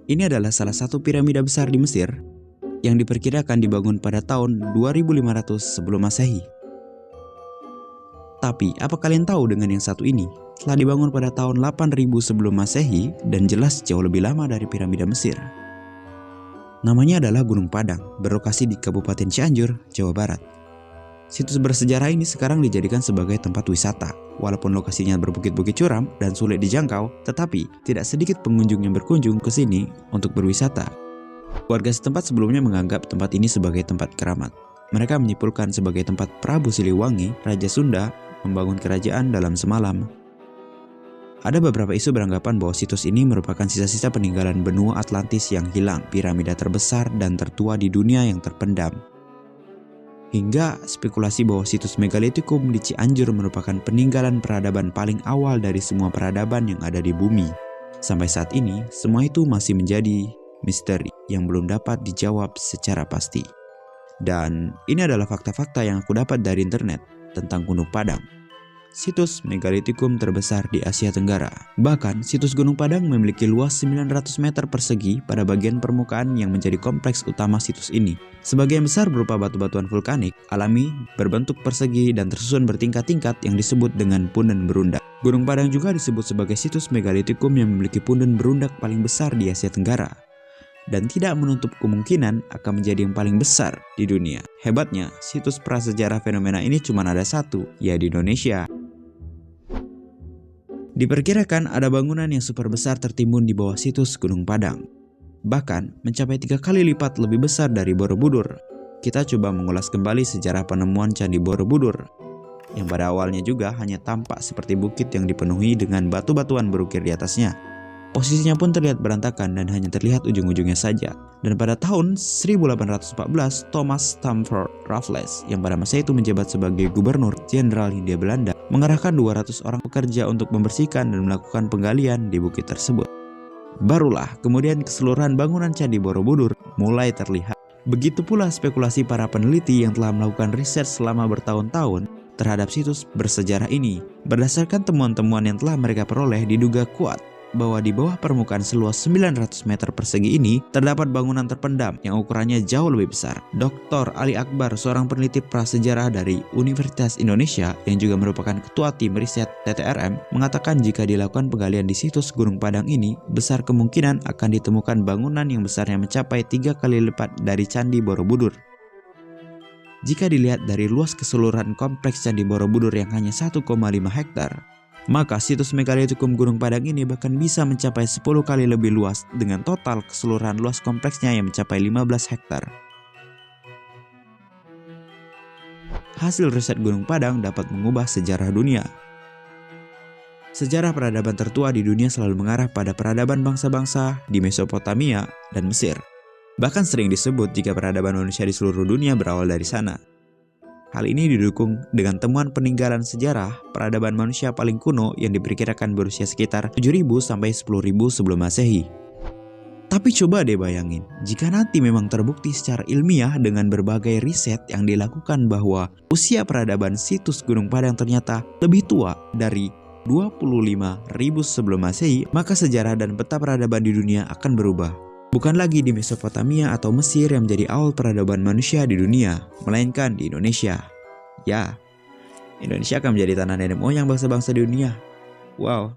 Ini adalah salah satu piramida besar di Mesir yang diperkirakan dibangun pada tahun 2500 sebelum Masehi. Tapi, apa kalian tahu dengan yang satu ini? Telah dibangun pada tahun 8000 sebelum Masehi dan jelas jauh lebih lama dari piramida Mesir. Namanya adalah Gunung Padang, berlokasi di Kabupaten Cianjur, Jawa Barat. Situs bersejarah ini sekarang dijadikan sebagai tempat wisata. Walaupun lokasinya berbukit-bukit curam dan sulit dijangkau, tetapi tidak sedikit pengunjung yang berkunjung ke sini untuk berwisata. Warga setempat sebelumnya menganggap tempat ini sebagai tempat keramat. Mereka menyimpulkan sebagai tempat Prabu Siliwangi, Raja Sunda, membangun kerajaan dalam semalam. Ada beberapa isu beranggapan bahwa situs ini merupakan sisa-sisa peninggalan benua Atlantis yang hilang, piramida terbesar dan tertua di dunia yang terpendam. Hingga spekulasi bahwa situs Megalithicum di Cianjur merupakan peninggalan peradaban paling awal dari semua peradaban yang ada di bumi. Sampai saat ini, semua itu masih menjadi misteri yang belum dapat dijawab secara pasti. Dan ini adalah fakta-fakta yang aku dapat dari internet tentang Gunung Padang, situs Megalithicum terbesar di Asia Tenggara. Bahkan, situs Gunung Padang memiliki luas 900 meter persegi pada bagian permukaan yang menjadi kompleks utama situs ini. Sebagian besar berupa batu-batuan vulkanik, alami, berbentuk persegi dan tersusun bertingkat-tingkat yang disebut dengan punden berundak. Gunung Padang juga disebut sebagai situs Megalithicum yang memiliki punden berundak paling besar di Asia Tenggara, dan tidak menutup kemungkinan akan menjadi yang paling besar di dunia. Hebatnya, situs prasejarah fenomena ini cuma ada satu, ya di Indonesia. Diperkirakan ada bangunan yang super besar tertimbun di bawah situs Gunung Padang. Bahkan mencapai 3 kali lipat lebih besar dari Borobudur. Kita coba mengulas kembali sejarah penemuan Candi Borobudur, yang pada awalnya juga hanya tampak seperti bukit yang dipenuhi dengan batu-batuan berukir di atasnya. Posisinya pun terlihat berantakan dan hanya terlihat ujung-ujungnya saja. Dan pada tahun 1814, Thomas Stamford Raffles, yang pada masa itu menjabat sebagai Gubernur Jenderal Hindia Belanda, mengerahkan 200 orang pekerja untuk membersihkan dan melakukan penggalian di bukit tersebut. Barulah kemudian keseluruhan bangunan Candi Borobudur mulai terlihat. Begitu pula spekulasi para peneliti yang telah melakukan riset selama bertahun-tahun terhadap situs bersejarah ini. Berdasarkan temuan-temuan yang telah mereka peroleh, diduga kuat bahwa di bawah permukaan seluas 900 meter persegi ini terdapat bangunan terpendam yang ukurannya jauh lebih besar. Dr. Ali Akbar, seorang peneliti prasejarah dari Universitas Indonesia yang juga merupakan ketua tim riset TTRM, mengatakan jika dilakukan penggalian di situs Gunung Padang ini, besar kemungkinan akan ditemukan bangunan yang besarnya mencapai 3 kali lipat dari Candi Borobudur. Jika dilihat dari luas keseluruhan kompleks Candi Borobudur yang hanya 1,5 hektar, maka situs Megalithicum Gunung Padang ini bahkan bisa mencapai 10 kali lebih luas dengan total keseluruhan luas kompleksnya yang mencapai 15 hektar. Hasil riset Gunung Padang dapat mengubah sejarah dunia. Sejarah peradaban tertua di dunia selalu mengarah pada peradaban bangsa-bangsa di Mesopotamia dan Mesir. Bahkan sering disebut jika peradaban manusia di seluruh dunia berawal dari sana. Hal ini didukung dengan temuan peninggalan sejarah peradaban manusia paling kuno yang diperkirakan berusia sekitar 7.000 sampai 10.000 sebelum Masehi. Tapi coba deh bayangin, jika nanti memang terbukti secara ilmiah dengan berbagai riset yang dilakukan bahwa usia peradaban situs Gunung Padang ternyata lebih tua dari 25.000 sebelum Masehi, maka sejarah dan peta peradaban di dunia akan berubah. Bukan lagi di Mesopotamia atau Mesir yang menjadi awal peradaban manusia di dunia, melainkan di Indonesia. Ya, Indonesia akan menjadi tanah nenek moyang bangsa-bangsa di dunia. Wow.